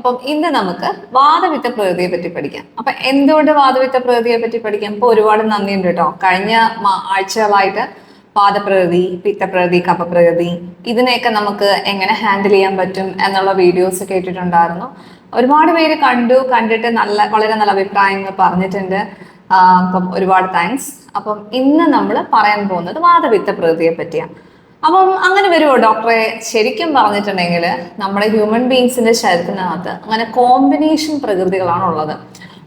അപ്പം ഇന്ന് നമുക്ക് വാതപിത്ത പ്രകൃതിയെ പറ്റി പഠിക്കാം. അപ്പൊ എന്തുകൊണ്ട് വാതപിത്ത പ്രകൃതിയെ പറ്റി പഠിക്കാം? ഇപ്പൊ ഒരുപാട് നന്ദിയുണ്ട് കേട്ടോ. കഴിഞ്ഞ ആഴ്ചകളായിട്ട് വാതപ്രകൃതി, പിത്തപ്രകൃതി, കഫപ്രകൃതി ഇതിനെയൊക്കെ നമുക്ക് എങ്ങനെ ഹാൻഡിൽ ചെയ്യാൻ പറ്റും എന്നുള്ള വീഡിയോസ് കേട്ടിട്ടുണ്ടായിരുന്നു. ഒരുപാട് പേര് കണ്ടിട്ട് വളരെ നല്ല അഭിപ്രായങ്ങൾ പറഞ്ഞിട്ടുണ്ട്. അപ്പം ഒരുപാട് താങ്ക്സ്. അപ്പം ഇന്ന് നമ്മൾ പറയാൻ പോകുന്നത് വാതപിത്ത പ്രകൃതിയെ പറ്റിയാണ്. അപ്പം അങ്ങനെ വരുമോ ഡോക്ടറെ? ശരിക്കും പറഞ്ഞിട്ടുണ്ടെങ്കിൽ നമ്മുടെ ഹ്യൂമൻ ബീങ്സിന്റെ ശരീരത്തിനകത്ത് അങ്ങനെ കോമ്പിനേഷൻ പ്രകൃതികളാണ് ഉള്ളത്.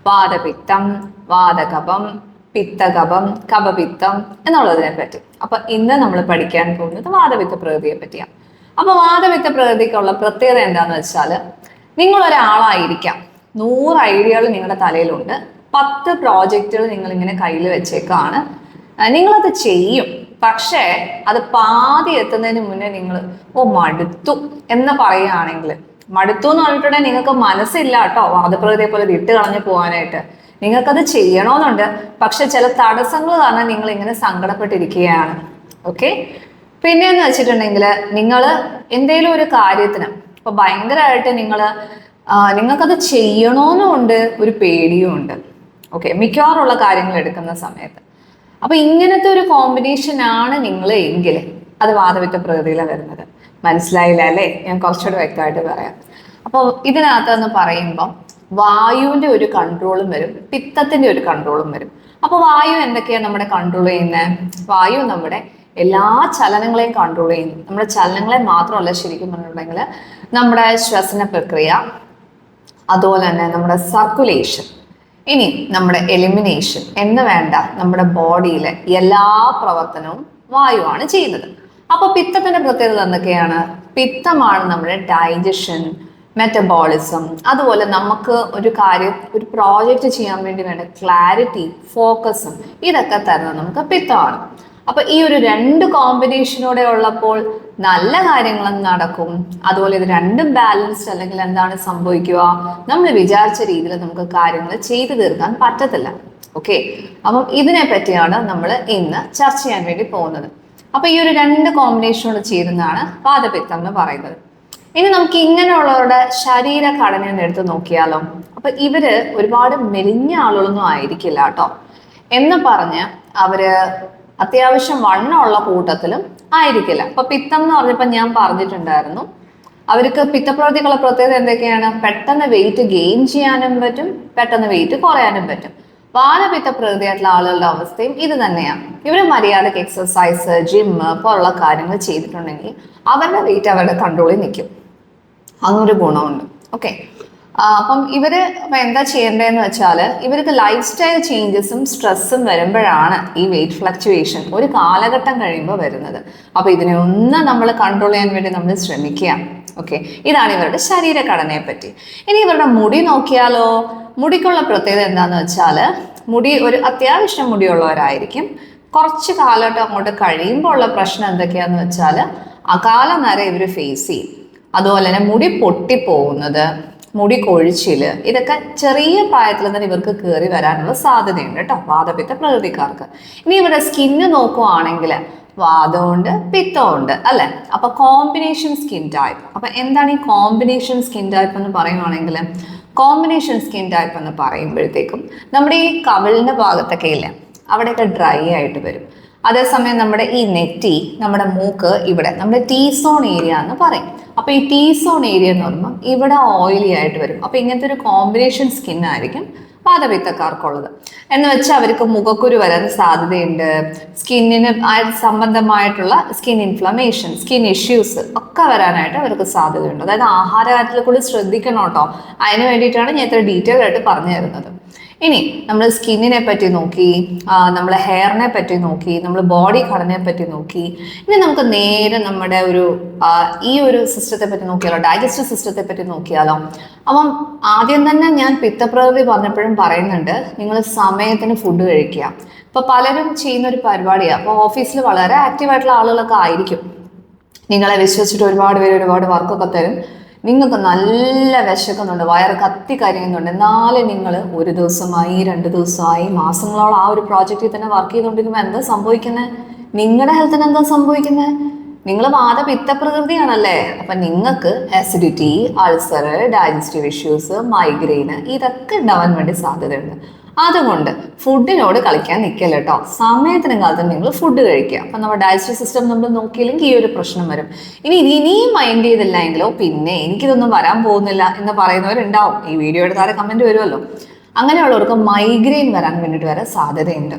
വാതപിത്തം, വാതകഫം, പിത്തകഫം, കഫപിത്തം എന്നുള്ളതിനെ പറ്റി. അപ്പൊ ഇന്ന് നമ്മൾ പഠിക്കാൻ പോകുന്നത് വാതപിത്ത പ്രകൃതിയെ പറ്റിയാണ്. അപ്പൊ വാതപിത്ത പ്രകൃതിക്കുള്ള പ്രത്യേകത എന്താന്ന് വെച്ചാൽ, നിങ്ങളൊരാളായിരിക്കാം, 100 ഐഡിയകൾ നിങ്ങളുടെ തലയിലുണ്ട്, 10 പ്രോജക്റ്റുകൾ നിങ്ങൾ ഇങ്ങനെ കയ്യിൽ വെച്ചേക്കാണ്, നിങ്ങളത് ചെയ്യും. പക്ഷേ അത് പാതി എത്തുന്നതിന് മുന്നേ നിങ്ങൾ മടുത്തു എന്ന് പറയുകയാണെങ്കിൽ, മടുത്തു എന്ന് പറഞ്ഞിട്ടുണ്ടെങ്കിൽ നിങ്ങൾക്ക് മനസ്സില്ല കേട്ടോ വാതപ്രകൃതിയെ പോലെ വിട്ട് കളഞ്ഞു പോകാനായിട്ട്. നിങ്ങൾക്കത് ചെയ്യണമെന്നുണ്ട്, പക്ഷെ ചില തടസ്സങ്ങൾ കാരണം നിങ്ങൾ ഇങ്ങനെ സങ്കടപ്പെട്ടിരിക്കുകയാണ്. ഓക്കെ. പിന്നെയെന്ന് വെച്ചിട്ടുണ്ടെങ്കിൽ നിങ്ങൾ എന്തെങ്കിലും ഒരു കാര്യത്തിന് ഇപ്പൊ ഭയങ്കരമായിട്ട് നിങ്ങൾക്കത് ചെയ്യണമെന്നുണ്ട്, ഒരു പേടിയും ഉണ്ട്. ഓക്കെ, മിക്കവാറുള്ള കാര്യങ്ങൾ എടുക്കുന്ന സമയത്ത്. അപ്പൊ ഇങ്ങനത്തെ ഒരു കോമ്പിനേഷൻ ആണ് നിങ്ങൾ എങ്കിൽ അത് വാതപിത്ത പ്രകൃതിയിലാണ് വരുന്നത്. മനസ്സിലായില്ല അല്ലേ? ഞാൻ കുറച്ചുകൂടെ വ്യക്തമായിട്ട് പറയാം. അപ്പോൾ ഇതിനകത്തെന്ന് പറയുമ്പോൾ വായുവിന്റെ ഒരു കൺട്രോളും വരും, പിത്തത്തിന്റെ ഒരു കൺട്രോളും വരും. അപ്പൊ വായു എന്തൊക്കെയാണ് നമ്മുടെ കൺട്രോൾ ചെയ്യുന്നത്? വായു നമ്മുടെ എല്ലാ ചലനങ്ങളെയും കൺട്രോൾ ചെയ്യുന്നു. നമ്മുടെ ചലനങ്ങളെ മാത്രമല്ല, ശരിക്കും പറഞ്ഞിട്ടുണ്ടെങ്കിൽ നമ്മുടെ ശ്വസന പ്രക്രിയ, അതുപോലെ തന്നെ നമ്മുടെ സർക്കുലേഷൻ, ഇനി നമ്മുടെ എലിമിനേഷൻ എന്ന് വേണ്ട നമ്മുടെ ബോഡിയിലെ എല്ലാ പ്രവർത്തനവും വായുവാണ് ചെയ്യുന്നത്. അപ്പൊ പിത്തത്തിന്റെ പ്രത്യേകത എന്തൊക്കെയാണ്? പിത്തമാണ് നമ്മുടെ ഡൈജഷൻ, മെറ്റബോളിസം, അതുപോലെ നമുക്ക് ഒരു പ്രോജക്റ്റ് ചെയ്യാൻ വേണ്ടി വേണ്ട ക്ലാരിറ്റി, ഫോക്കസും ഇതൊക്കെ തരുന്നത് നമുക്ക് പിത്തമാണ്. അപ്പൊ ഈ ഒരു 2 കോമ്പിനേഷനോടെ ഉള്ളപ്പോൾ നല്ല കാര്യങ്ങളും നടക്കും. അതുപോലെ ഇത് രണ്ടും ബാലൻസ്ഡ് അല്ലെങ്കിൽ എന്താണ് സംഭവിക്കുക? നമ്മൾ വിചാരിച്ച രീതിയിൽ നമുക്ക് കാര്യങ്ങൾ ചെയ്തു തീർക്കാൻ പറ്റത്തില്ല. ഓക്കെ, അപ്പം ഇതിനെ പറ്റിയാണ് നമ്മൾ ഇന്ന് ചർച്ച ചെയ്യാൻ വേണ്ടി പോകുന്നത്. അപ്പൊ ഈ ഒരു 2 കോമ്പിനേഷനോട് ചേരുന്നതാണ് വാതപിത്തം എന്ന് പറയുന്നത്. ഇനി നമുക്ക് ഇങ്ങനെയുള്ളവരുടെ ശരീരഘടന ഒന്ന് എടുത്ത് നോക്കിയാലോ? അപ്പൊ ഇവര് ഒരുപാട് മെലിഞ്ഞ ആളുകളൊന്നും ആയിരിക്കില്ല കേട്ടോ. എന്ന് പറഞ്ഞ് അവര് അത്യാവശ്യം വണ്ണമുള്ള കൂട്ടത്തിലും ആയിരിക്കില്ല. അപ്പൊ പിത്തം എന്ന് പറഞ്ഞപ്പോ ഞാൻ പറഞ്ഞിട്ടുണ്ടായിരുന്നു, അവർക്ക് പിത്തപ്രകൃതികളുടെ പ്രത്യേകത എന്തൊക്കെയാണ്? പെട്ടെന്ന് വെയിറ്റ് ഗെയിൻ ചെയ്യാനും പറ്റും, പെട്ടെന്ന് വെയിറ്റ് കുറയാനും പറ്റും. വാതപിത്ത പ്രകൃതിയായിട്ടുള്ള ആളുകളുടെ അവസ്ഥയും ഇത് തന്നെയാണ്. ഇവര് മര്യാദക്ക് എക്സസൈസ്, ജിമ്മ് പോലുള്ള കാര്യങ്ങൾ ചെയ്തിട്ടുണ്ടെങ്കിൽ അവരുടെ വെയിറ്റ് അവരുടെ കൺട്രോളിൽ നിൽക്കും. അങ്ങനൊരു ഗുണമുണ്ട്. ഓക്കെ. അപ്പം എന്താ ചെയ്യേണ്ടതെന്ന് വെച്ചാൽ, ഇവർക്ക് ലൈഫ് സ്റ്റൈൽ ചേഞ്ചസും സ്ട്രെസ്സും വരുമ്പോഴാണ് ഈ വെയിറ്റ് ഫ്ലക്ച്വേഷൻ ഒരു കാലഘട്ടം കഴിയുമ്പോൾ വരുന്നത്. അപ്പൊ ഇതിനെ ഒന്ന് നമ്മൾ കൺട്രോൾ ചെയ്യാൻ വേണ്ടി നമ്മൾ ശ്രമിക്കുക. ഓക്കെ, ഇതാണ് ഇവരുടെ ശരീരഘടനയെ പറ്റി. ഇനി ഇവരുടെ മുടി നോക്കിയാലോ? മുടിക്കുള്ള പ്രത്യേകത എന്താന്ന് വെച്ചാൽ, മുടി ഒരു അത്യാവശ്യം മുടിയുള്ളവരായിരിക്കും. കുറച്ച് കാലഘട്ടം അങ്ങോട്ട് കഴിയുമ്പോൾ ഉള്ള പ്രശ്നം എന്തൊക്കെയാന്ന് വെച്ചാൽ, അകാല നര ഇവർ ഫേസ് ചെയ്യും. അതുപോലെ തന്നെ മുടി പൊട്ടിപ്പോകുന്നത്, മുടി കൊഴിച്ചില്, ഇതൊക്കെ ചെറിയ പ്രായത്തിൽ തന്നെ ഇവർക്ക് കയറി വരാനുള്ള സാധ്യതയുണ്ട് കേട്ടോ വാതപിത്ത പ്രകൃതിക്കാർക്ക്. ഇനി ഇവരുടെ സ്കിന്ന് നോക്കുവാണെങ്കിൽ വാദമുണ്ട്, പിത്തമുണ്ട് അല്ലെ? അപ്പൊ കോമ്പിനേഷൻ സ്കിൻ ടൈപ്പ്. അപ്പൊ എന്താണ് ഈ കോമ്പിനേഷൻ സ്കിൻ ടൈപ്പ് എന്ന് പറയുവാണെങ്കിൽ, കോമ്പിനേഷൻ സ്കിൻ ടൈപ്പ് എന്ന് പറയുമ്പോഴത്തേക്കും നമ്മുടെ ഈ കവിളിന്റെ ഭാഗത്തൊക്കെ ഇല്ലേ, അവിടെയൊക്കെ ഡ്രൈ ആയിട്ട് വരും. അതേസമയം നമ്മുടെ ഈ നെറ്റി, നമ്മുടെ മൂക്ക്, ഇവിടെ നമ്മുടെ ടീ സോൺ ഏരിയ എന്ന് പറയും. അപ്പൊ ഈ ടീ സോൺ ഏരിയ എന്ന് പറയുമ്പോൾ ഇവിടെ ഓയിലി ആയിട്ട് വരും. അപ്പൊ ഇങ്ങനത്തെ ഒരു കോമ്പിനേഷൻ സ്കിൻ ആയിരിക്കും വാതപിത്തക്കാർക്കുള്ളത്. എന്ന് വെച്ചാൽ അവർക്ക് മുഖക്കുരു വരാൻ സാധ്യതയുണ്ട്. സ്കിന്നിന് സംബന്ധമായിട്ടുള്ള സ്കിൻ ഇൻഫ്ലമേഷൻ, സ്കിൻ ഇഷ്യൂസ് ഒക്കെ വരാനായിട്ട് അവർക്ക് സാധ്യതയുണ്ട്. അതായത് ആഹാര കാര്യത്തിൽ കൂടി ശ്രദ്ധിക്കണം കേട്ടോ. അതിന് വേണ്ടിയിട്ടാണ് ഞാൻ ഇത്ര ഡീറ്റെയിൽ ആയിട്ട് പറഞ്ഞു തരുന്നത്. ഇനി നമ്മൾ സ്കിന്നിനെ പറ്റി നോക്കി, നമ്മൾ ഹെയറിനെ പറ്റി നോക്കി, നമ്മൾ ബോഡി ഘടനയെ പറ്റി നോക്കി. ഇനി നമുക്ക് നേരെ നമ്മുടെ ഈ ഒരു സിസ്റ്റത്തെ പറ്റി നോക്കിയാലോ, ഡൈജസ്റ്റീവ് സിസ്റ്റത്തെ പറ്റി നോക്കിയാലോ? അപ്പം ആദ്യം തന്നെ ഞാൻ പിത്തപ്രകൃതി പറഞ്ഞപ്പോഴും പറയുന്നുണ്ട്, നിങ്ങൾ സമയത്തിന് ഫുഡ് കഴിക്കുക. ഇപ്പൊ പലരും ചെയ്യുന്ന ഒരു പരിപാടിയാണ്. അപ്പോൾ ഓഫീസിൽ വളരെ ആക്റ്റീവായിട്ടുള്ള ആളുകളൊക്കെ ആയിരിക്കും. നിങ്ങളെ വിശ്വസിച്ചിട്ട് ഒരുപാട് പേര് ഒരുപാട് വർക്കൊക്കെ തരും. നിങ്ങൾക്ക് നല്ല വിശക്കുന്നുണ്ട്, വയറ് കത്തി കരിയുന്നുണ്ട്, എന്നാലും നിങ്ങൾ 1 ദിവസമായി, 2 ദിവസമായി, മാസങ്ങളോളം ആ ഒരു പ്രോജക്റ്റിൽ തന്നെ വർക്ക് ചെയ്തുകൊണ്ടിരിക്കുമ്പോൾ എന്താ സംഭവിക്കുന്നത്? നിങ്ങളുടെ ഹെൽത്തിന് എന്താ സംഭവിക്കുന്നത്? നിങ്ങൾ വാദപിത്ത പ്രകൃതിയാണല്ലേ, അപ്പൊ നിങ്ങൾക്ക് acidity, ulcer, digestive issues, migraine ഇതൊക്കെ ഉണ്ടാവാൻ വേണ്ടി സാധ്യതയുണ്ട്. അതുകൊണ്ട് ഫുഡിനോട് കളിക്കാൻ നിൽക്കല്ല കേട്ടോ. സമയത്തിനും കാലത്തും നിങ്ങൾ ഫുഡ് കഴിക്കുക. അപ്പൊ നമ്മുടെ ഡൈജസ്റ്റീവ് സിസ്റ്റം നമ്മൾ നോക്കിയില്ലെങ്കിൽ ഈ ഒരു പ്രശ്നം വരും. ഇനിയും മൈൻഡ് ചെയ്തില്ല എങ്കിലോ പിന്നെ എനിക്കിതൊന്നും വരാൻ പോകുന്നില്ല എന്ന് പറയുന്നവരുണ്ടാവും. ഈ വീഡിയോയുടെ താഴെ കമന്റ് വരുമല്ലോ. അങ്ങനെയുള്ളവർക്ക് മൈഗ്രെയിൻ വരാൻ വേണ്ടിയിട്ട് വരെ സാധ്യതയുണ്ട്.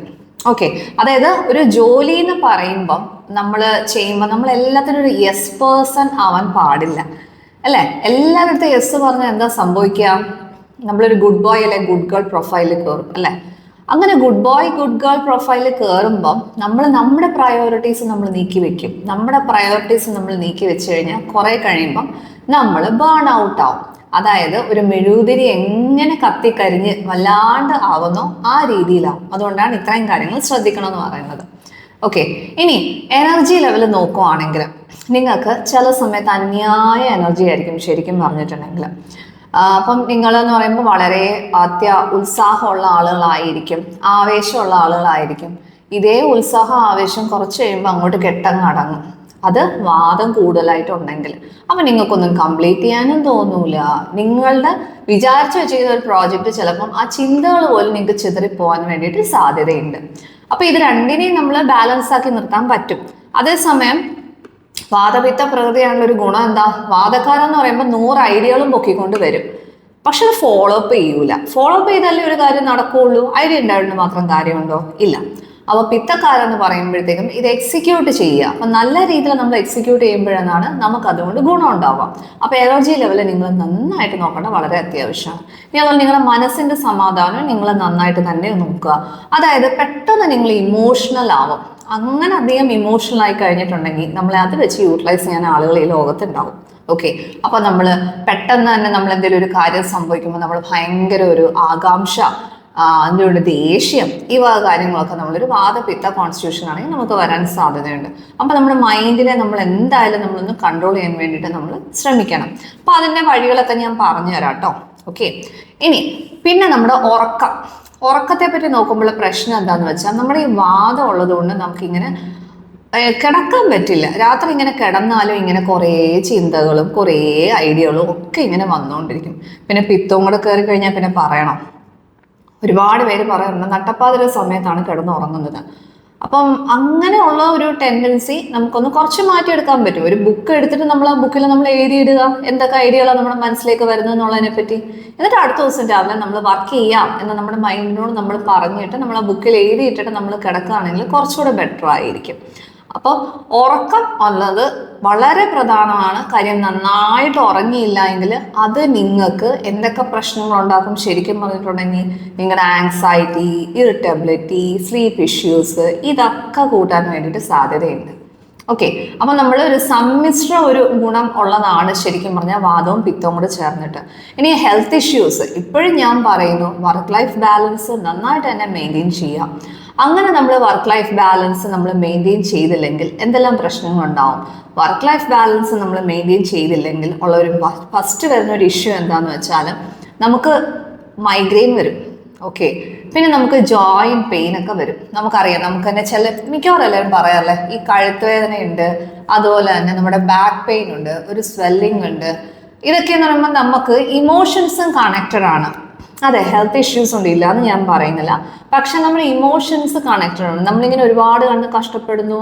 ഓക്കെ, അതായത് ഒരു ജോലി എന്ന് പറയുമ്പം നമ്മൾ ചെയ്യുമ്പോൾ നമ്മൾ എല്ലാത്തിനും ഒരു യെസ് പേഴ്സൺ ആവാൻ പാടില്ല അല്ലേ. എല്ലാവരുടെ യെസ് പറഞ്ഞാൽ എന്താ സംഭവിക്കുക? നമ്മളൊരു ഗുഡ് ബോയ് അല്ലെ ഗുഡ് ഗേൾ പ്രൊഫൈലിൽ കയറും അല്ലേ. അങ്ങനെ ഗുഡ് ബോയ് ഗുഡ് ഗേൾ പ്രൊഫൈലിൽ കയറുമ്പം നമ്മൾ നമ്മുടെ പ്രയോറിറ്റീസ് നമ്മൾ നീക്കി വെക്കും. നമ്മുടെ പ്രയോറിറ്റീസ് നമ്മൾ നീക്കി വെച്ച് കഴിഞ്ഞാൽ കുറെ കഴിയുമ്പം നമ്മൾ ബേൺ ഔട്ട് ആവും. അതായത് ഒരു മെഴുകുതിരി എങ്ങനെ കത്തിക്കരിഞ്ഞ് വല്ലാണ്ട് ആവുന്നോ ആ രീതിയിലാവും. അതുകൊണ്ടാണ് ഇത്രയും കാര്യങ്ങൾ ശ്രദ്ധിക്കണം എന്ന് പറയുന്നത്. ഓക്കെ, ഇനി എനർജി ലെവൽ നോക്കുവാണെങ്കിൽ നിങ്ങൾക്ക് ചില സമയത്ത് അന്യായ എനർജി ആയിരിക്കും ശരിക്കും പറഞ്ഞിട്ടുണ്ടെങ്കിൽ. അപ്പം നിങ്ങളെന്ന് പറയുമ്പോൾ വളരെ ഉത്സാഹമുള്ള ആളുകളായിരിക്കും, ആവേശമുള്ള ആളുകളായിരിക്കും. ഇതേ ഉത്സാഹം ആവേശം കുറച്ച് കഴിയുമ്പോൾ അങ്ങോട്ട് കെട്ടങ്ങ് അടങ്ങും. അത് വാദം കൂടുതലായിട്ടുണ്ടെങ്കിൽ അപ്പം നിങ്ങൾക്കൊന്നും കംപ്ലീറ്റ് ചെയ്യാനും തോന്നൂല. നിങ്ങളുടെ വിചാരിച്ചു വെച്ചിരിക്കുന്ന ഒരു പ്രോജക്റ്റ് ചിലപ്പം ആ ചിന്തകൾ പോലും നിങ്ങൾക്ക് ചിതറിപ്പോവാൻ വേണ്ടിയിട്ട് സാധ്യതയുണ്ട്. അപ്പൊ ഇത് രണ്ടിനെയും നമ്മൾ ബാലൻസ് ആക്കി നിർത്താൻ പറ്റും. അതേസമയം വാദപിത്ത പ്രകൃതിയാണുള്ള ഒരു ഗുണം എന്താ? വാദക്കാരെന്ന് പറയുമ്പോൾ 100 ഐഡിയകളും പൊക്കിക്കൊണ്ട് വരും, പക്ഷെ അത് ഫോളോ അപ്പ് ചെയ്യൂല. ഫോളോ അപ്പ് ചെയ്താലേ ഒരു കാര്യം നടക്കുകയുള്ളൂ. ഐഡിയ ഉണ്ടായിട്ട് മാത്രം കാര്യമുണ്ടോ? ഇല്ല. അപ്പോൾ പിത്തക്കാരെന്ന് പറയുമ്പോഴത്തേക്കും ഇത് എക്സിക്യൂട്ട് ചെയ്യുക. അപ്പം നല്ല രീതിയിൽ നമ്മൾ എക്സിക്യൂട്ട് ചെയ്യുമ്പോഴാണ് നമുക്ക് അതുകൊണ്ട് ഗുണം ഉണ്ടാവുക. അപ്പോൾ എനർജി ലെവൽ നിങ്ങൾ നന്നായിട്ട് നോക്കേണ്ടത് വളരെ അത്യാവശ്യമാണ്. ഇനി അതുപോലെ നിങ്ങളുടെ മനസ്സിൻ്റെ സമാധാനം നിങ്ങൾ നന്നായിട്ട് തന്നെ നോക്കുക. അതായത് പെട്ടെന്ന് നിങ്ങൾ ഇമോഷണൽ ആവും. അങ്ങനെ അധികം ഇമോഷണൽ ആയി കഴിഞ്ഞിട്ടുണ്ടെങ്കിൽ നമ്മളെ അത് വെച്ച് യൂട്ടിലൈസ് ചെയ്യാൻ ആളുകൾ ഈ ലോകത്തുണ്ടാവും. ഓക്കെ, അപ്പൊ നമ്മൾ പെട്ടെന്ന് തന്നെ നമ്മൾ എന്തെങ്കിലും ഒരു കാര്യം സംഭവിക്കുമ്പോൾ നമ്മൾ ഭയങ്കര ഒരു ആകാംക്ഷ, അതിൻ്റെ ഒരു ദേഷ്യം, ഈ വക കാര്യങ്ങളൊക്കെ നമ്മളൊരു വാദപിത്ത കോൺസ്റ്റിറ്റ്യൂഷൻ ആണെങ്കിൽ നമുക്ക് വരാൻ സാധ്യതയുണ്ട്. അപ്പം നമ്മുടെ മൈൻഡിനെ നമ്മൾ എന്തായാലും നമ്മളൊന്ന് കൺട്രോൾ ചെയ്യാൻ വേണ്ടിയിട്ട് നമ്മൾ ശ്രമിക്കണം. അപ്പം അതിൻ്റെ വഴികളൊക്കെ ഞാൻ പറഞ്ഞു തരാം കേട്ടോ. ഓക്കെ, ഇനി പിന്നെ നമ്മുടെ ഉറക്കത്തെ പറ്റി നോക്കുമ്പോൾ പ്രശ്നം എന്താന്ന് വെച്ചാൽ നമ്മുടെ ഈ വാദം ഉള്ളത് കൊണ്ട് നമുക്കിങ്ങനെ കിടക്കാൻ പറ്റില്ല. രാത്രി ഇങ്ങനെ കിടന്നാലും ഇങ്ങനെ കുറേ ചിന്തകളും കുറേ ഐഡിയകളും ഒക്കെ ഇങ്ങനെ വന്നുകൊണ്ടിരിക്കും. പിന്നെ പിത്തവും കൂടെ കയറി കഴിഞ്ഞാൽ പിന്നെ പറയണം. ഒരുപാട് പേര് പറയാറുണ്ട് നട്ടപ്പാതിര സമയത്താണ് കിടന്നുറങ്ങുന്നത്. അപ്പം അങ്ങനെയുള്ള ഒരു ടെൻഡൻസി നമുക്കൊന്ന് കുറച്ച് മാറ്റിയെടുക്കാൻ പറ്റും. ഒരു ബുക്ക് എടുത്തിട്ട് നമ്മൾ ആ ബുക്കിൽ നമ്മൾ എഴുതിയിടുക എന്തൊക്കെ ഐഡിയകളാണ് നമ്മുടെ മനസ്സിലേക്ക് വരുന്നത് എന്നുള്ളതിനെ പറ്റി. എന്നിട്ട് അടുത്ത ദിവസം രാവിലെ നമ്മൾ വർക്ക് ചെയ്യാം എന്ന് നമ്മുടെ മൈൻഡിനോട് നമ്മൾ പറഞ്ഞിട്ട് നമ്മൾ ആ ബുക്കിൽ എഴുതിയിട്ടിട്ട് നമ്മൾ കിടക്കുകയാണെങ്കിൽ കുറച്ചുകൂടെ ബെറ്റർ ആയിരിക്കും. അപ്പോൾ ഉറക്കം ഉള്ളത് വളരെ പ്രധാനമാണ്. കാര്യം നന്നായിട്ട് ഉറങ്ങിയില്ല എങ്കിൽ അത് നിങ്ങൾക്ക് എന്തൊക്കെ പ്രശ്നങ്ങൾ ഉണ്ടാക്കും ശരിക്കും പറഞ്ഞിട്ടുണ്ടെങ്കിൽ നിങ്ങളുടെ ആങ്സൈറ്റി, ഇറിറ്റബിലിറ്റി, സ്ലീപ്പ് ഇഷ്യൂസ് ഇതൊക്കെ കൂട്ടാൻ വേണ്ടിയിട്ട് സാധ്യതയുണ്ട്. ഓക്കെ, അപ്പം നമ്മൾ ഒരു സമ്മിശ്ര ഒരു ഗുണം ഉള്ളതാണ് ശരിക്കും പറഞ്ഞാൽ വാദവും പിത്തവും കൂടെ ചേർന്നിട്ട്. ഇനി ഹെൽത്ത് ഇഷ്യൂസ് ഇപ്പോഴും ഞാൻ പറയുന്നു വർക്ക് ലൈഫ് ബാലൻസ് നന്നായിട്ട് തന്നെ മെയിൻറ്റെയിൻ ചെയ്യാം. അങ്ങനെ നമ്മൾ വർക്ക് ലൈഫ് ബാലൻസ് നമ്മൾ മെയിൻറ്റെയിൻ ചെയ്തില്ലെങ്കിൽ എന്തെല്ലാം പ്രശ്നങ്ങളുണ്ടാവും? വർക്ക് ലൈഫ് ബാലൻസ് നമ്മൾ മെയിൻറ്റെയിൻ ചെയ്തില്ലെങ്കിൽ ഉള്ള ഒരു ഫസ്റ്റ് വരുന്ന ഒരു ഇഷ്യൂ എന്താണെന്ന് വെച്ചാൽ നമുക്ക് മൈഗ്രെയിൻ വരും. ഓക്കെ, പിന്നെ നമുക്ക് ജോയിന്റ് പെയിൻ ഒക്കെ വരും. നമുക്കറിയാം, നമുക്ക് തന്നെ മിക്കവാറും എല്ലാവരും പറയാറില്ലേ ഈ കഴുത്ത് വേദനയുണ്ട്, അതുപോലെ തന്നെ നമ്മുടെ ബാക്ക് പെയിൻ ഉണ്ട്, ഒരു സ്വെല്ലിംഗ് ഉണ്ട്. ഇതൊക്കെയെന്ന് പറയുമ്പോൾ നമുക്ക് ഇമോഷൻസും കണക്റ്റഡ് ആണ്. അതെ, ഹെൽത്ത് ഇഷ്യൂസ് ഉണ്ട്, ഇല്ല എന്ന് ഞാൻ പറയുന്നില്ല. പക്ഷെ നമ്മുടെ ഇമോഷൻസ് കണക്റ്റഡ് ആണ്. നമ്മളിങ്ങനെ ഒരുപാട് കണ്ട് കഷ്ടപ്പെടുന്നു,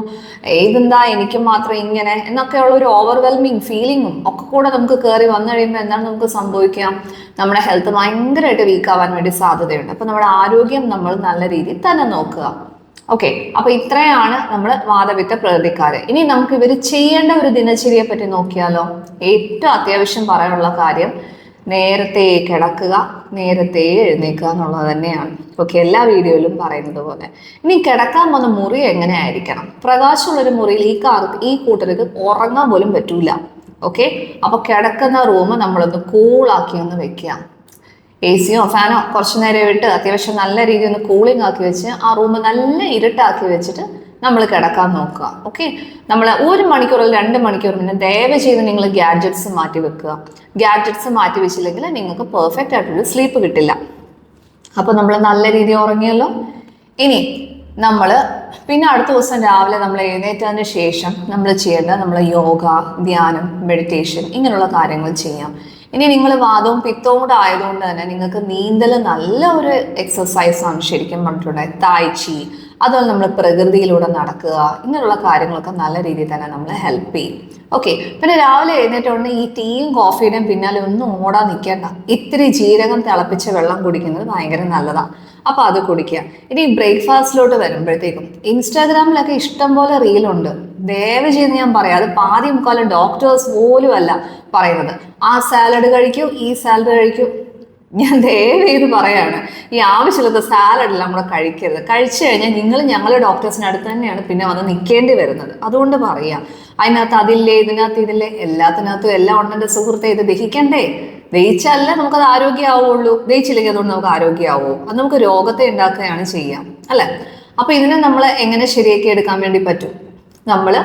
ഏതെന്താ എനിക്ക് മാത്രം ഇങ്ങനെ എന്നൊക്കെയുള്ള ഒരു ഓവർവെൽമിങ് ഫീലിങ്ങും ഒക്കെ കൂടെ നമുക്ക് കയറി വന്നു കഴിയുമ്പോൾ എന്താണ് നമുക്ക് സംഭവിക്കാം? നമ്മുടെ ഹെൽത്ത് ഭയങ്കരമായിട്ട് വീക്ക് ആവാൻ വേണ്ടി സാധ്യതയുണ്ട്. അപ്പം നമ്മുടെ ആരോഗ്യം നമ്മൾ നല്ല രീതിയിൽ തന്നെ നോക്കുക. ഓക്കെ, അപ്പൊ ഇത്രയാണ് നമ്മൾ വാദപിത്ത പ്രകൃതിക്കാര്. ഇനി നമുക്ക് ഇവർ ചെയ്യേണ്ട ഒരു ദിനചര്യയെ പറ്റി നോക്കിയാലോ? ഏറ്റവും അത്യാവശ്യം പറയാനുള്ള കാര്യം നേരത്തെ കിടക്കുക, നേരത്തെ എഴുന്നേക്കുക എന്നുള്ളത് തന്നെയാണ്. ഓക്കെ, എല്ലാ വീഡിയോയിലും പറയുന്നത് പോലെ. ഇനി കിടക്കാൻ പോകുന്ന മുറി എങ്ങനെ ആയിരിക്കണം? പ്രകാശമുള്ളൊരു മുറിയിൽ ഈ കൂട്ടർക്ക് ഉറങ്ങാൻ പോലും പറ്റൂല. ഓക്കെ, അപ്പൊ കിടക്കുന്ന റൂം നമ്മളൊന്ന് കൂളാക്കി ഒന്ന് വെക്കുക. AC-യോ ഫാനോ കുറച്ചു നേരം ഇട്ട് അത്യാവശ്യം നല്ല രീതിയിൽ ഒന്ന് കൂളിംഗ് ആക്കി വെച്ച് ആ റൂം നല്ല ഇരുട്ടാക്കി വെച്ചിട്ട് നമ്മൾ കിടക്കാൻ നോക്കുക. ഓക്കെ, നമ്മൾ 1 മണിക്കൂർ 2 മണിക്കൂർ മുന്നേ ദയവ് ചെയ്ത് നിങ്ങൾ ഗാഡ്ജറ്റ്സ് മാറ്റി വെക്കുക. ഗാഡ്ജറ്റ്സ് മാറ്റി വെച്ചില്ലെങ്കിൽ നിങ്ങൾക്ക് പെർഫെക്റ്റ് ആയിട്ടൊരു സ്ലീപ്പ് കിട്ടില്ല. അപ്പോൾ നമ്മൾ നല്ല രീതിയിൽ ഉറങ്ങിയല്ലോ. ഇനി നമ്മൾ പിന്നെ അടുത്ത ദിവസം രാവിലെ നമ്മൾ എഴുന്നേറ്റതിന് ശേഷം നമ്മൾ ചെയ്യേണ്ടത് നമ്മൾ യോഗ, ധ്യാനം, മെഡിറ്റേഷൻ ഇങ്ങനെയുള്ള കാര്യങ്ങൾ ചെയ്യാം. ഇനി നിങ്ങൾ വാദവും പിത്തവും കൂടെ ആയതുകൊണ്ട് തന്നെ നിങ്ങൾക്ക് നീന്തൽ നല്ല ഒരു എക്സസൈസ് ആണ് ശരിക്കും പറഞ്ഞിട്ടുണ്ടായത്. തായ്ച്ചി, അതുപോലെ നമ്മൾ പ്രകൃതിയിലൂടെ നടക്കുക, ഇങ്ങനെയുള്ള കാര്യങ്ങളൊക്കെ നല്ല രീതിയിൽ തന്നെ നമ്മളെ ഹെൽപ്പ് ചെയ്യും. ഓക്കെ, പിന്നെ രാവിലെ എഴുന്നേറ്റുകൊണ്ട് ഈ ടീയും കോഫിയുടെയും പിന്നാലെ ഒന്നും ഓടാൻ നിൽക്കേണ്ട. ഇത്തിരി ജീരകം തിളപ്പിച്ച വെള്ളം കുടിക്കുന്നത് ഭയങ്കര നല്ലതാണ്. അപ്പൊ അത് കുടിക്കുക. ഇനി ബ്രേക്ക്ഫാസ്റ്റിലോട്ട് വരുമ്പോഴത്തേക്കും ഇൻസ്റ്റാഗ്രാമിലൊക്കെ ഇഷ്ടം പോലെ റീലുണ്ട്. ദയവ് ചെയ്ത് ഞാൻ പറയാം, അത് പാതി മുക്കാലും ഡോക്ടേഴ്സ് പോലും അല്ല പറയുന്നത്. ആ സാലഡ് കഴിക്കൂ, ഈ സാലഡ് കഴിക്കൂ. ഞാൻ ദയവ് ചെയ്ത് പറയാണ്, ഈ ആവശ്യമില്ലാത്ത സാലഡെല്ലാം കൂടെ കഴിക്കരുത്. കഴിച്ചു കഴിഞ്ഞാൽ നിങ്ങൾ ഞങ്ങളുടെ ഡോക്ടേഴ്സിൻ്റെ അടുത്ത് തന്നെയാണ് പിന്നെ വന്ന് നിൽക്കേണ്ടി വരുന്നത്. അതുകൊണ്ട് പറയാം, അതിനകത്ത് അതില്ലേ, ഇതിനകത്ത് ഇതില്ലേ, എല്ലാത്തിനകത്തും എല്ലാം ഉണ്ടെൻ്റെ സുഹൃത്തെ. ഇത് ദഹിക്കണ്ടേ? ദഹിച്ചാലേ നമുക്കത് ആരോഗ്യമാവുള്ളൂ. ദഹിച്ചില്ലെങ്കിൽ അതുകൊണ്ട് നമുക്ക് ആരോഗ്യമാവോ? അത് നമുക്ക് രോഗത്തെ ഉണ്ടാക്കുകയാണ് ചെയ്യാം, അല്ലെ? അപ്പൊ ഇതിനെ നമ്മൾ എങ്ങനെ ശരിയാക്കി എടുക്കാൻ വേണ്ടി പറ്റും? നമ്മൾ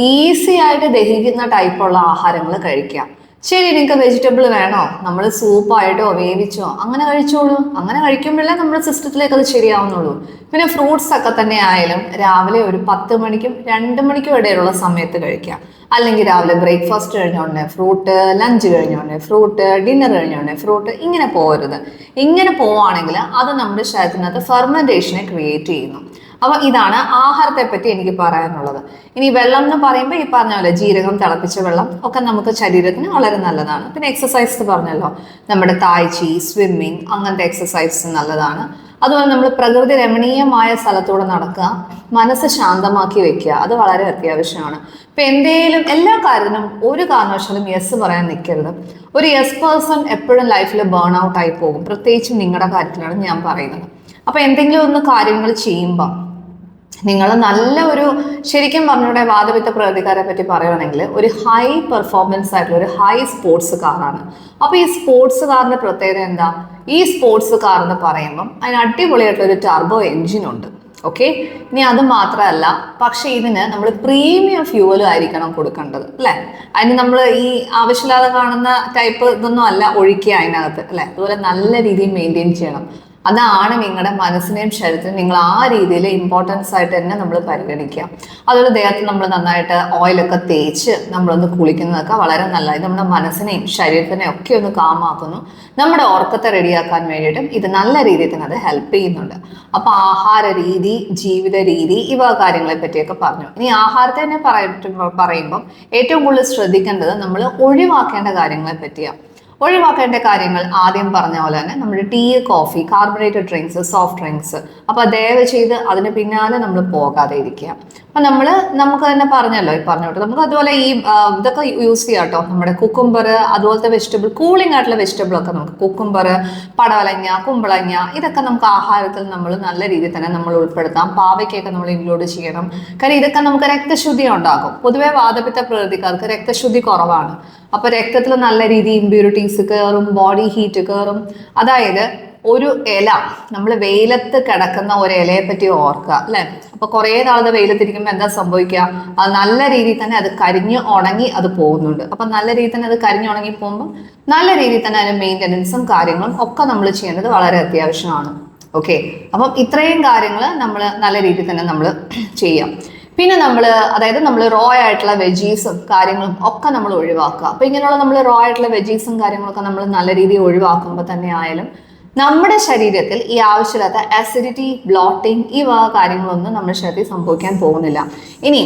ഈസി ആയിട്ട് ദഹിക്കുന്ന ടൈപ്പുള്ള ആഹാരങ്ങൾ കഴിക്കാം. ശരി, നിങ്ങൾക്ക് വെജിറ്റബിൾ വേണോ? നമ്മൾ സൂപ്പായിട്ടോ വേവിച്ചോ അങ്ങനെ കഴിച്ചോളൂ. അങ്ങനെ കഴിക്കുമ്പോഴേ നമ്മുടെ സിസ്റ്റത്തിലേക്ക് അത് ശരിയാവുന്നുള്ളൂ. പിന്നെ ഫ്രൂട്ട്സ് ഒക്കെ തന്നെ ആയാലും രാവിലെ ഒരു 10 മണിക്കും 2 മണിക്കും ഇടയിലുള്ള സമയത്ത് കഴിക്കാം. അല്ലെങ്കിൽ രാവിലെ ബ്രേക്ക്ഫാസ്റ്റ് കഴിഞ്ഞോണ്ടേ ഫ്രൂട്ട്, ലഞ്ച് കഴിഞ്ഞോണ്ടേ ഫ്രൂട്ട്, ഡിന്നർ കഴിഞ്ഞോണ്ടേ ഫ്രൂട്ട്, ഇങ്ങനെ പോകരുത്. ഇങ്ങനെ പോവുകയാണെങ്കിൽ അത് നമ്മുടെ ശരീരത്തിനകത്ത് ഫെർമെന്റേഷനെ ക്രിയേറ്റ് ചെയ്യുന്നു. അപ്പൊ ഇതാണ് ആഹാരത്തെ പറ്റി എനിക്ക് പറയാനുള്ളത്. ഇനി വെള്ളം എന്ന് പറയുമ്പോൾ ഈ പറഞ്ഞ പോലെ ജീരകം തിളപ്പിച്ച വെള്ളം ഒക്കെ നമുക്ക് ശരീരത്തിന് വളരെ നല്ലതാണ്. പിന്നെ എക്സസൈസ് പറഞ്ഞല്ലോ, നമ്മുടെ തായ്ച്ചി, സ്വിമ്മിങ്, അങ്ങനത്തെ എക്സസൈസ് നല്ലതാണ്. അതുപോലെ നമ്മൾ പ്രകൃതി രമണീയമായ സ്ഥലത്തൂടെ നടക്കുക, മനസ്സ് ശാന്തമാക്കി വെക്കുക, അത് വളരെ അത്യാവശ്യമാണ്. ഇപ്പൊ എന്തേലും എല്ലാ കാര്യത്തിനും ഒരു കാരണവശാലും യെസ് പറയാൻ നിൽക്കരുത്. ഒരു യെസ് പേഴ്സൺ എപ്പോഴും ലൈഫിൽ ബേൺ ഔട്ട് ആയി പോകും. പ്രത്യേകിച്ചും നിങ്ങളുടെ കാര്യത്തിലാണ് ഞാൻ പറയുന്നത്. അപ്പൊ എന്തെങ്കിലും ഒന്ന് കാര്യങ്ങൾ ചെയ്യുമ്പോൾ നിങ്ങൾ നല്ല ഒരു, ശരിക്കും പറഞ്ഞൂടെ, വാദപിത്ത പ്രകൃതിക്കാരെ പറ്റി പറയുകയാണെങ്കിൽ ഒരു ഹൈ പെർഫോമൻസ് ആയിട്ടുള്ള ഒരു ഹൈ സ്പോർട്സ് കാറാണ്. അപ്പൊ ഈ സ്പോർട്സ് കാറിന്റെ പ്രത്യേകത എന്താ? ഈ സ്പോർട്സ് കാർ എന്ന് പറയുമ്പം അതിന് അടിപൊളിയായിട്ടുള്ള ഒരു ടർബോ എൻജിൻ ഉണ്ട്. ഓക്കെ, ഇനി അത് മാത്രമല്ല, പക്ഷെ ഇതിന് നമ്മൾ പ്രീമിയം ഫ്യൂവലും ആയിരിക്കണം കൊടുക്കേണ്ടത്, അല്ലെ? അതിന് നമ്മൾ ഈ ആവശ്യമില്ലാതെ കാണുന്ന ടൈപ്പ് ഇതൊന്നും അല്ല ഒഴിക്കുക അതിനകത്ത്, അല്ലെ? അതുപോലെ നല്ല രീതിയിൽ മെയിൻറ്റെയിൻ ചെയ്യണം. അതാണ് നിങ്ങളുടെ മനസ്സിനെയും ശരീരത്തിനും നിങ്ങൾ ആ രീതിയിൽ ഇമ്പോർട്ടൻസ് ആയിട്ട് തന്നെ നമ്മൾ പരിഗണിക്കുക. അതുപോലെ ദേഹത്ത് നമ്മൾ നന്നായിട്ട് ഓയിലൊക്കെ തേച്ച് നമ്മളൊന്ന് കുളിക്കുന്നതൊക്കെ വളരെ നല്ലത്. നമ്മുടെ മനസ്സിനെയും ശരീരത്തിനെയും ഒക്കെ ഒന്ന് കാമാക്കുന്നു. നമ്മുടെ ഉറക്കത്തെ റെഡിയാക്കാൻ വേണ്ടിയിട്ടും ഇത് നല്ല രീതിയിൽ തന്നെ അത് ഹെൽപ്പ് ചെയ്യുന്നുണ്ട്. അപ്പൊ ആഹാര രീതി, ജീവിത രീതി, ഇവ കാര്യങ്ങളെ പറ്റിയൊക്കെ പറഞ്ഞു. ഇനി ആഹാരത്തെ തന്നെ പറയുമ്പം ഏറ്റവും കൂടുതൽ ശ്രദ്ധിക്കേണ്ടത് നമ്മൾ ഒഴിവാക്കേണ്ട കാര്യങ്ങളെ പറ്റിയാണ്. ഒഴിവാക്കേണ്ട കാര്യങ്ങൾ ആദ്യം പറഞ്ഞ പോലെ തന്നെ നമ്മുടെ tea, coffee, carbonated drinks, soft drinks, അപ്പൊ ദയവ് ചെയ്ത് അതിന് പിന്നാലെ നമ്മൾ പോകാതെ ഇരിക്കുക. അപ്പൊ നമുക്ക് തന്നെ പറഞ്ഞല്ലോ, ഈ പറഞ്ഞോട്ട് നമുക്ക് അതുപോലെ ഈ ഇതൊക്കെ യൂസ് ചെയ്യാം കേട്ടോ. നമ്മുടെ കുക്കുംബർ, അതുപോലത്തെ വെജിറ്റബിൾ, കൂളിംഗ് ആയിട്ടുള്ള വെജിറ്റബിൾ ഒക്കെ നമുക്ക് കുക്കുംബർ, പടവലങ്ങ, കുമ്പളങ്ങ, ഇതൊക്കെ നമുക്ക് ആഹാരത്തിൽ നമ്മൾ നല്ല രീതിയിൽ തന്നെ നമ്മൾ ഉൾപ്പെടുത്താം. പാവയ്ക്കൊക്കെ നമ്മൾ ഇൻക്ലൂഡ് ചെയ്യണം. കാരണം ഇതൊക്കെ നമുക്ക് രക്തശുദ്ധി ഉണ്ടാകും. പൊതുവെ വാതപിത്ത പ്രകൃതിക്കാർക്ക് രക്തശുദ്ധി കുറവാണ്. അപ്പൊ രക്തത്തിൽ നല്ല രീതിയിൽ ഇമ്പ്യൂരിറ്റീസ് കയറും, ബോഡി ഹീറ്റ് കയറും. അതായത് ഒരു ഇല, നമ്മൾ വെയിലത്ത് കിടക്കുന്ന ഒരു ഇലയെ പറ്റി ഓർക്കുക, അല്ലെ? അപ്പൊ കുറെ നാളത് വെയിലത്തിരിക്കുമ്പോൾ എന്താ സംഭവിക്കുക? അത് നല്ല രീതിയിൽ തന്നെ അത് കരിഞ്ഞ് ഉണങ്ങി അത് പോകുന്നുണ്ട്. അപ്പൊ നല്ല രീതിയിൽ തന്നെ അത് കരിഞ്ഞ് ഉണങ്ങി പോകുമ്പോൾ നല്ല രീതിയിൽ തന്നെ അതിന്റെ മെയിൻ്റനൻസും കാര്യങ്ങളും ഒക്കെ നമ്മൾ ചെയ്യേണ്ടത് വളരെ അത്യാവശ്യമാണ്. ഓക്കെ, അപ്പം ഇത്രയും കാര്യങ്ങൾ നമ്മൾ നല്ല രീതിയിൽ തന്നെ നമ്മൾ ചെയ്യാം. പിന്നെ അതായത് നമ്മൾ റോ ആയിട്ടുള്ള വെജീസും കാര്യങ്ങളും ഒക്കെ നമ്മൾ ഒഴിവാക്കുക. അപ്പൊ ഇങ്ങനെയുള്ള നമ്മൾ റോ ആയിട്ടുള്ള വെജീസും കാര്യങ്ങളൊക്കെ നമ്മൾ നല്ല രീതിയിൽ ഒഴിവാക്കുമ്പോൾ തന്നെ ആയാലും നമ്മുടെ ശരീരത്തിൽ ഈ ആവശ്യമില്ലാത്ത അസിഡിറ്റി, ബ്ലോട്ടിങ്, ഈ വക കാര്യങ്ങളൊന്നും നമ്മുടെ ശരീരത്തിൽ സംഭവിക്കാൻ പോകുന്നില്ല. ഇനി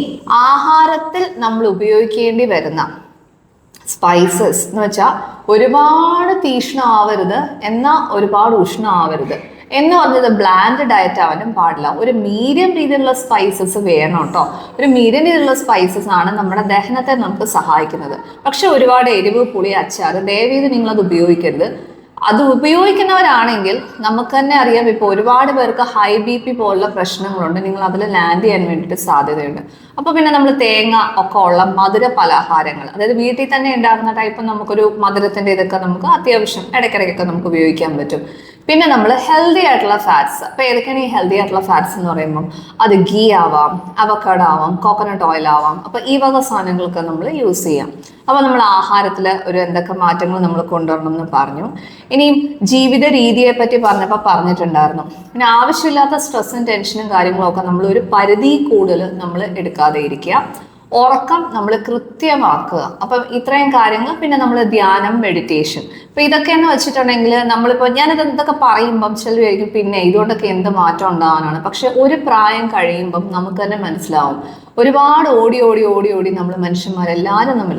ആഹാരത്തിൽ നമ്മൾ ഉപയോഗിക്കേണ്ടി വരുന്ന സ്പൈസസ് എന്ന് വെച്ചാൽ ഒരുപാട് തീക്ഷ്ണമാവരുത്, എന്നാൽ ഒരുപാട് ഉഷ്ണമാവരുത് എന്ന് പറഞ്ഞത് ബ്ലാൻഡ് ഡയറ്റ് ആവാനും പാടില്ല. ഒരു മീഡിയം രീതിയിലുള്ള സ്പൈസസ് വേണം കേട്ടോ. ഒരു മീഡിയം രീതിയിലുള്ള സ്പൈസസ് ആണ് നമ്മുടെ ദഹനത്തെ നമുക്ക് സഹായിക്കുന്നത്. പക്ഷെ ഒരുപാട് എരിവ്, പുളി, അച്ചാർ ദയവേത് നിങ്ങളത് ഉപയോഗിക്കരുത്. അത് ഉപയോഗിക്കുന്നവരാണെങ്കിൽ നമുക്ക് തന്നെ അറിയാം, ഇപ്പോൾ ഒരുപാട് പേർക്ക് ഹൈ BP പോലുള്ള പ്രശ്നങ്ങളുണ്ട്. നിങ്ങൾ അതിൽ ലാൻഡ് ചെയ്യാൻ വേണ്ടിയിട്ട് സാധ്യതയുണ്ട്. അപ്പൊ പിന്നെ നമ്മൾ തേങ്ങ ഒക്കെ ഉള്ള മധുര പലഹാരങ്ങൾ, അതായത് വീട്ടിൽ തന്നെ ഉണ്ടാകുന്ന ടൈപ്പ് നമുക്കൊരു മധുരത്തിന്റെ ഇതൊക്കെ നമുക്ക് അത്യാവശ്യം ഇടയ്ക്കിടയ്ക്കൊക്കെ നമുക്ക് ഉപയോഗിക്കാൻ പറ്റും. പിന്നെ നമ്മൾ ഹെൽത്തി ആയിട്ടുള്ള ഫാറ്റ്സ്. അപ്പൊ ഏതൊക്കെയാണ് ഈ ഹെൽത്തി ആയിട്ടുള്ള ഫാറ്റ്സ് എന്ന് പറയുമ്പോൾ അത് ഗീ ആവാം, അവക്കാഡോ ആവാം, കോക്കനട്ട് ഓയിൽ ആവാം. അപ്പൊ ഈ വക സാധനങ്ങളൊക്കെ നമ്മൾ യൂസ് ചെയ്യാം. അപ്പൊ നമ്മൾ ആഹാരത്തിൽ ഒരു എന്തൊക്കെ മാറ്റങ്ങൾ നമ്മൾ കൊണ്ടുവരണം എന്ന് പറഞ്ഞു. ഇനിയും ജീവിത രീതിയെ പറ്റി പറഞ്ഞിട്ടുണ്ടായിരുന്നു. പിന്നെ ആവശ്യമില്ലാത്ത സ്ട്രെസ്സും ടെൻഷനും കാര്യങ്ങളും ഒക്കെ നമ്മൾ ഒരു പരിധി കൂടുതൽ നമ്മൾ എടുക്കാതെ ഇരിക്കുക. ഉറക്കം നമ്മൾ കൃത്യമാക്കുക. അപ്പം ഇത്രയും കാര്യങ്ങൾ. പിന്നെ നമ്മൾ ധ്യാനം, മെഡിറ്റേഷൻ. അപ്പൊ ഇതൊക്കെയെന്ന് വെച്ചിട്ടുണ്ടെങ്കിൽ നമ്മളിപ്പോൾ ഞാനിത് എന്തൊക്കെ പറയുമ്പം ചിലരായിരിക്കും പിന്നെ ഇതുകൊണ്ടൊക്കെ എന്ത് മാറ്റം ഉണ്ടാവാനാണ്. പക്ഷെ ഒരു പ്രായം കഴിയുമ്പം നമുക്ക് തന്നെ മനസ്സിലാവും, ഒരുപാട് ഓടി ഓടി ഓടി ഓടി നമ്മൾ മനുഷ്യന്മാരെല്ലാവരും നമ്മൾ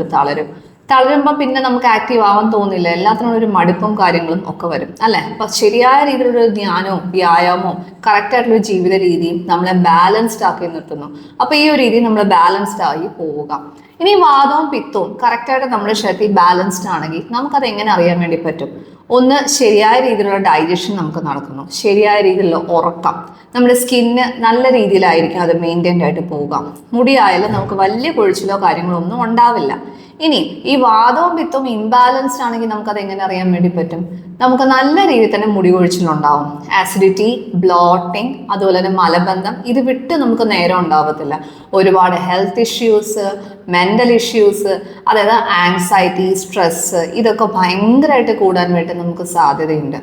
തളരുമ്പോൾ പിന്നെ നമുക്ക് ആക്റ്റീവ് ആവാൻ തോന്നില്ല. എല്ലാത്തിനും ഒരു മടുപ്പും കാര്യങ്ങളും ഒക്കെ വരും അല്ലെ. അപ്പൊ ശരിയായ രീതിയിലുള്ള ധ്യാനവും വ്യായാമവും കറക്റ്റ് ആയിട്ടുള്ള ജീവിത രീതിയും നമ്മളെ ബാലൻസ്ഡ് ആക്കി നിർത്തുന്നു. അപ്പൊ ഈ ഒരു രീതിയിൽ നമ്മൾ ബാലൻസ്ഡ് ആയി പോവുക. ഇനി വാദവും പിത്തവും കറക്റ്റായിട്ട് നമ്മുടെ ശരീരത്തിൽ ബാലൻസ്ഡ് ആണെങ്കിൽ നമുക്കത് എങ്ങനെ അറിയാൻ വേണ്ടി പറ്റും? ഒന്ന്, ശരിയായ രീതിയിലുള്ള ഡൈജഷൻ നമുക്ക് നടക്കുന്നു, ശരിയായ രീതിയിലുള്ള ഉറക്കം, നമ്മുടെ സ്കിന്ന് നല്ല രീതിയിലായിരിക്കും അത് മെയിൻറ്റൈൻഡ് ആയിട്ട് പോവുക. മുടിയായാലും നമുക്ക് വലിയ കൊഴിച്ചിലോ കാര്യങ്ങളോ ഒന്നും ഉണ്ടാവില്ല. ഇനി ഈ വാദവും പിത്തവും ഇംബാലൻസ്ഡ് ആണെങ്കിൽ നമുക്കത് എങ്ങനെ അറിയാൻ വേണ്ടി പറ്റും? നമുക്ക് നല്ല രീതിയിൽ തന്നെ മുടി കൊഴിച്ചിലുണ്ടാവും. ആസിഡിറ്റി, ബ്ലോട്ടിങ്, അതുപോലെ തന്നെ മലബന്ധം, ഇത് വിട്ട് നമുക്ക് നേരം ഉണ്ടാവത്തില്ല. ഒരുപാട് ഹെൽത്ത് ഇഷ്യൂസ്, മെന്റൽ ഇഷ്യൂസ്, അതായത് ആങ്സൈറ്റി, സ്ട്രെസ്, ഇതൊക്കെ ഭയങ്കരമായിട്ട് കൂടാൻ വേണ്ടി നമുക്ക് സാധ്യതയുണ്ട്.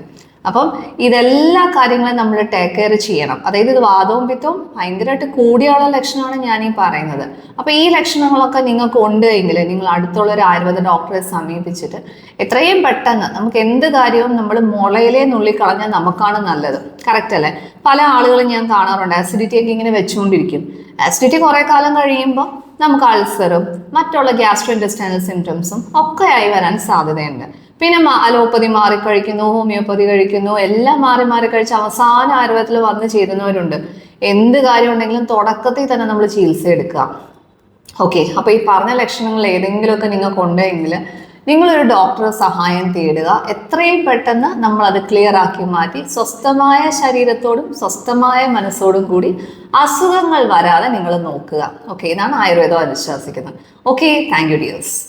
അപ്പം ഇതെല്ലാ കാര്യങ്ങളും നമ്മൾ ടേക്ക് കെയർ ചെയ്യണം. അതായത് ഇത് വാദവും പിത്തവും ഭയങ്കരമായിട്ട് കൂടിയുള്ള ലക്ഷണമാണ് ഞാൻ ഈ പറയുന്നത്. അപ്പൊ ഈ ലക്ഷണങ്ങളൊക്കെ നിങ്ങൾക്ക് ഉണ്ട് എങ്കിൽ നിങ്ങൾ അടുത്തുള്ള ഒരു ആയുർവേദ ഡോക്ടറെ സമീപിച്ചിട്ട് എത്രയും പെട്ടെന്ന് നമുക്ക് എന്ത് കാര്യവും നമ്മൾ മുളയിലേ നുള്ളിക്കളഞ്ഞാൽ നമുക്കാണ് നല്ലത്. കറക്റ്റ് അല്ലേ? പല ആളുകളും ഞാൻ കാണാറുണ്ട് ആസിഡിറ്റി ഒക്കെ ഇങ്ങനെ വെച്ചുകൊണ്ടിരിക്കും. ആസിഡിറ്റി കുറെ കാലം കഴിയുമ്പോൾ നമുക്ക് അൾസറും മറ്റുള്ള ഗ്യാസ്ട്രോ ഇൻറ്റെസ്റ്റൈനൽ സിംറ്റംസും ഒക്കെ ആയി വരാൻ സാധ്യതയുണ്ട്. പിന്നെ അലോപ്പതി മാറി കഴിക്കുന്നു, ഹോമിയോപ്പതി കഴിക്കുന്നു, എല്ലാം മാറി മാറി കഴിച്ച് അവസാന ആയുർവേദത്തിൽ വന്ന് ചേരുന്നവരുണ്ട്. എന്ത് കാര്യം ഉണ്ടെങ്കിലും തുടക്കത്തിൽ തന്നെ നമ്മൾ ചികിത്സ എടുക്കുക. ഓക്കെ, അപ്പൊ ഈ പറഞ്ഞ ലക്ഷണങ്ങൾ ഏതെങ്കിലുമൊക്കെ നിങ്ങൾക്ക് ഉണ്ടെങ്കിൽ നിങ്ങളൊരു ഡോക്ടറെ സഹായം തേടുക. എത്രയും പെട്ടെന്ന് നമ്മൾ അത് ക്ലിയർ ആക്കി മാറ്റി സ്വസ്ഥമായ ശരീരത്തോടും സ്വസ്ഥമായ മനസ്സോടും കൂടി അസുഖങ്ങൾ വരാതെ നിങ്ങൾ നോക്കുക. ഓക്കെ, ഇതാണ് ആയുർവേദം അനുശാസിക്കുന്നത്. Okay, thank you dears.